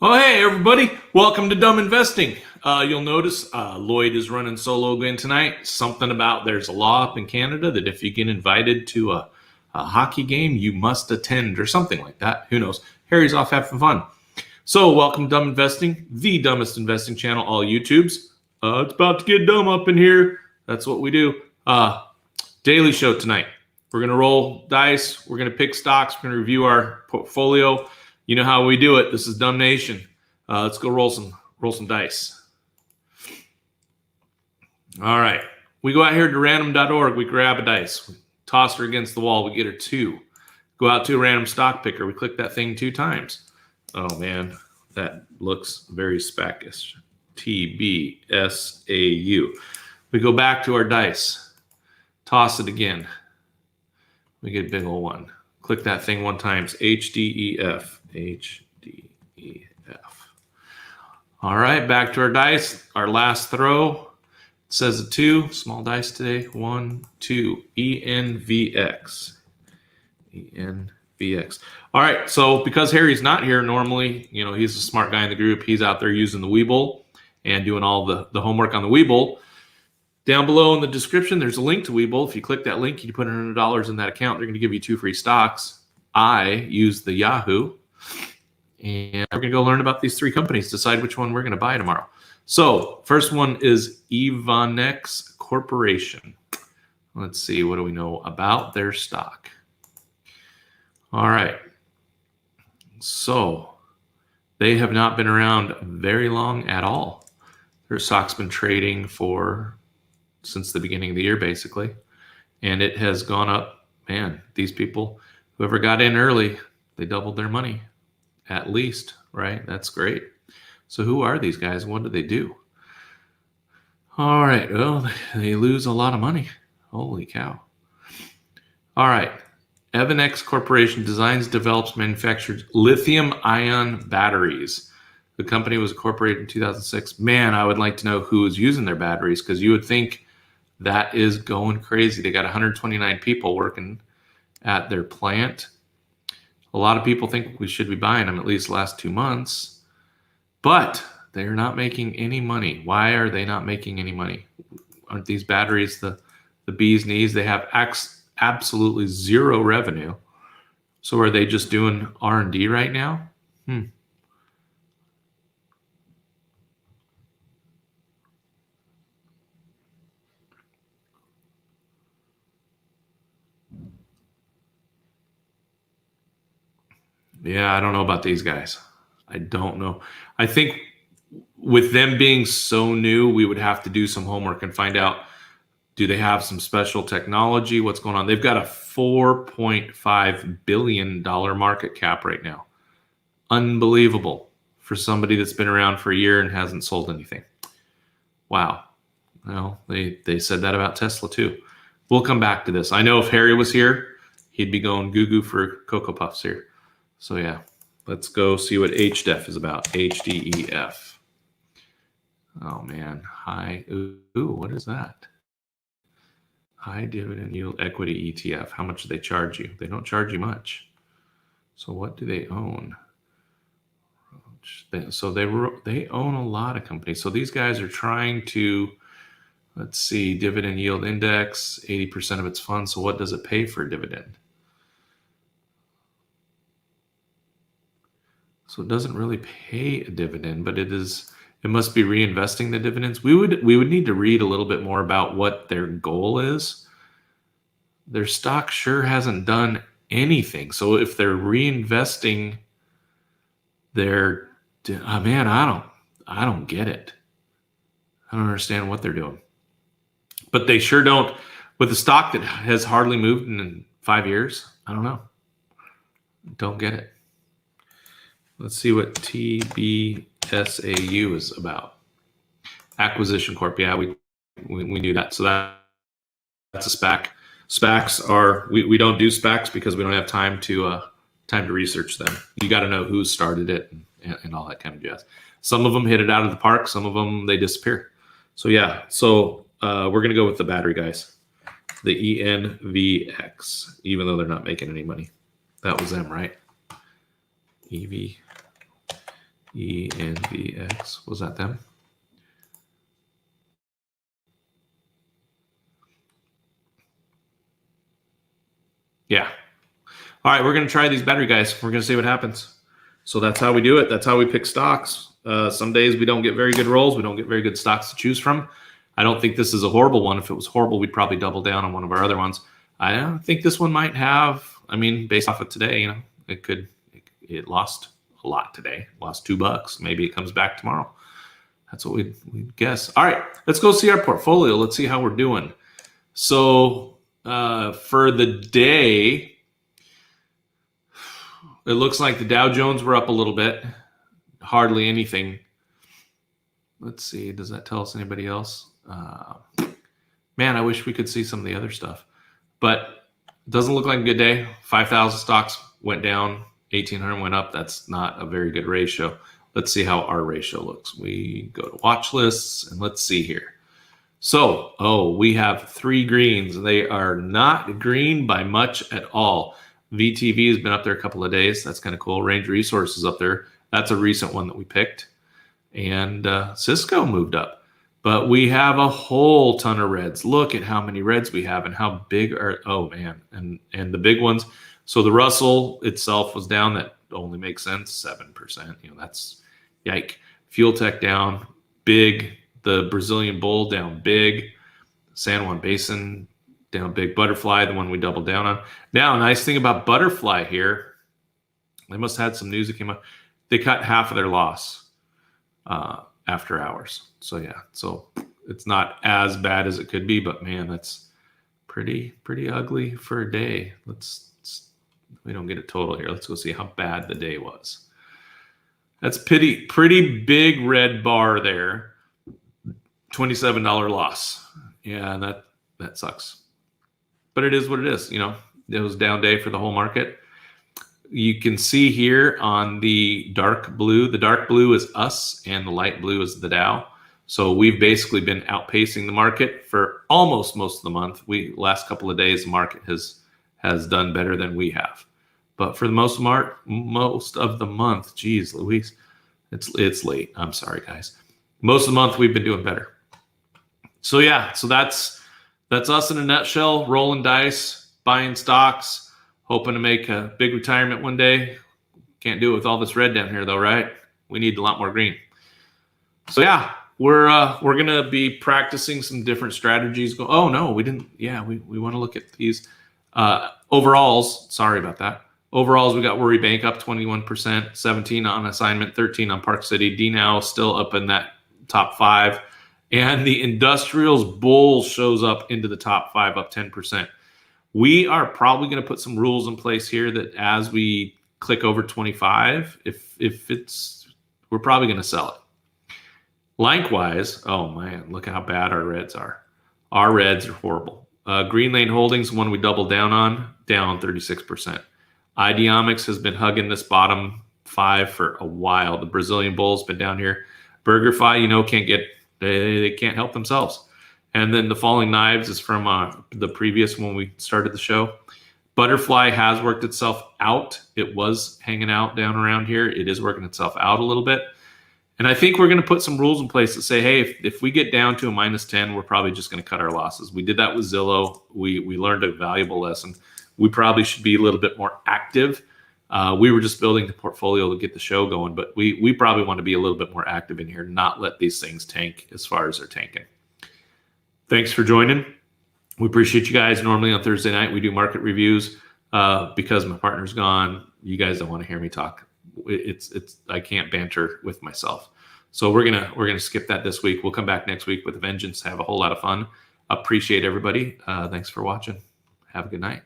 Oh, hey, everybody. Welcome to Dumb Investing. You'll notice Lloyd is running solo again tonight. Something about there's a law up in Canada that if you get invited to a hockey game, you must attend or something like that. Who knows? Harry's off having fun. So welcome to Dumb Investing, the dumbest investing channel, all YouTubes. It's about to get dumb up in here. That's what we do. Daily show tonight. We're going to roll dice. We're going to pick stocks. We're going to review our portfolio. You know how we do it. This is Dumb Nation. Let's go roll some dice. All right. We go out here to random.org. We grab a dice. We toss her against the wall. We get her 2. Go out to a random stock picker. We click that thing 2 times. Oh, man. That looks very spackish. TBSAU. We go back to our dice. Toss it again. We get a big old 1. Click that thing 1 time. HDEF. HDEF. All right, back to our dice. Our last throw. It says a 2. Small dice today. 1, 2. ENVX. ENVX. All right, so because Harry's not here normally, he's a smart guy in the group. He's out there using the Webull and doing all the homework on the Webull. Down below in the description, there's a link to Webull. If you click that link, you put $100 in that account. They're going to give you 2 free stocks. I use the Yahoo, and we're going to go learn about these 3 companies, decide which one we're going to buy tomorrow. So first one is Evonex Corporation. Let's see, what do we know about their stock? All right. So they have not been around very long at all. Their stock's been trading since the beginning of the year, basically. And it has gone up. Man, these people, whoever got in early, they doubled their money, at least, right? That's great. So who are these guys? What do they do? All right. Well, they lose a lot of money. Holy cow. All right. Evonex Corporation designs, develops, manufactures lithium-ion batteries. The company was incorporated in 2006. Man, I would like to know who is using their batteries, because you would think that is going crazy. They got 129 people working at their plant. A lot of people think we should be buying them at least the last 2 months, but they're not making any money. Why are they not making any money? Aren't these batteries the bee's knees? They have absolutely zero revenue. So are they just doing R&D right now? Yeah, I don't know about these guys. I don't know. I think with them being so new, we would have to do some homework and find out, do they have some special technology? What's going on? They've got a $4.5 billion market cap right now. Unbelievable for somebody that's been around for a year and hasn't sold anything. Wow. Well, they said that about Tesla too. We'll come back to this. I know if Harry was here, he'd be going goo-goo for Cocoa Puffs here. So yeah, let's go see what HDEF is about. HDEF. Oh man, ooh, what is that? High dividend yield equity ETF. How much do they charge you? They don't charge you much. So what do they own? So they own a lot of companies. So these guys are trying to, let's see, dividend yield index, 80% of its funds. So what does it pay for a dividend? So it doesn't really pay a dividend, but it must be reinvesting the dividends. We would need to read a little bit more about what their goal is. Their stock sure hasn't done anything. So if they're reinvesting their, man, I don't get it. I don't understand what they're doing. But they sure don't, with a stock that has hardly moved in 5 years. I don't know. Don't get it. Let's see what TBSAU is about. Acquisition Corp. Yeah, we knew that. So that's a SPAC. SPACs are, we don't do SPACs because we don't have time to research them. You got to know who started it and all that kind of jazz. Some of them hit it out of the park. Some of them, they disappear. So yeah, we're going to go with the battery guys. The ENVX, even though they're not making any money. That was them, right? ENVX. Was that them? Yeah. All right, we're going to try these battery guys. We're going to see what happens. So that's how we do it. That's how we pick stocks. Some days we don't get very good rolls. We don't get very good stocks to choose from. I don't think this is a horrible one. If it was horrible, we'd probably double down on one of our other ones. I don't think this one might have, I mean, based off of today, it lost a lot today. Lost $2. Maybe it comes back tomorrow. That's what we'd guess. All right, let's go see our portfolio. Let's see how we're doing. So for the day, it looks like the Dow Jones were up a little bit. Hardly anything. Let's see. Does that tell us anybody else? Man, I wish we could see some of the other stuff. But it doesn't look like a good day. 5,000 stocks went down. 1,800 went up. That's not a very good ratio. Let's see how our ratio looks. We go to watch lists, and let's see here. So, we have 3 greens. They are not green by much at all. VTV has been up there a couple of days. That's kind of cool. Range Resources up there. That's a recent one that we picked. And Cisco moved up. But we have a whole ton of reds. Look at how many reds we have and how big are, oh man, and the big ones. So the Russell itself was down. That only makes sense, 7%. That's yike. Fuel Tech down big. The Brazilian Bull down big. San Juan Basin down big. Butterfly, the one we doubled down on. Now, nice thing about Butterfly here, they must have had some news that came up. They cut half of their loss after hours. So yeah, so it's not as bad as it could be, but man, that's pretty ugly for a day. We don't get a total here. Let's go see how bad the day was. That's pretty big red bar there. $27 loss. Yeah, that sucks. But it is what it is. It was down day for the whole market. You can see here on the dark blue. The dark blue is us, and the light blue is the Dow. So we've basically been outpacing the market for almost most of the month. Last couple of days, the market has done better than we have. But for the most of the month, geez, Louise, it's late. I'm sorry, guys. Most of the month we've been doing better. So yeah, so that's us in a nutshell. Rolling dice, buying stocks, hoping to make a big retirement one day. Can't do it with all this red down here, though, right? We need a lot more green. So yeah, we're gonna be practicing some different strategies. Oh no, we didn't. Yeah, we want to look at these overalls. Sorry about that. Overalls, we got Worry Bank up 21%, 17 on assignment, 13 on Park City. DNOW still up in that top 5. And the Industrials Bull shows up into the top 5, up 10%. We are probably going to put some rules in place here that as we click over 25, we're probably going to sell it. Likewise, oh man, look at how bad our reds are. Our reds are horrible. Green Lane Holdings, one we doubled down on, down 36%. Ideomics has been hugging this bottom 5 for a while. The Brazilian Bull's been down here. BurgerFi, they can't help themselves. And then the Falling Knives is from the previous when we started the show. Butterfly has worked itself out. It was hanging out down around here. It is working itself out a little bit. And I think we're going to put some rules in place that say, hey, if we get down to a -10, we're probably just going to cut our losses. We did that with Zillow. We learned a valuable lesson. We probably should be a little bit more active. We were just building the portfolio to get the show going, but we probably want to be a little bit more active in here, not let these things tank as far as they're tanking. Thanks for joining. We appreciate you guys. Normally on Thursday night, we do market reviews. Because my partner's gone, you guys don't want to hear me talk. I can't banter with myself. So we're gonna skip that this week. We'll come back next week with a vengeance. Have a whole lot of fun. Appreciate everybody. Thanks for watching. Have a good night.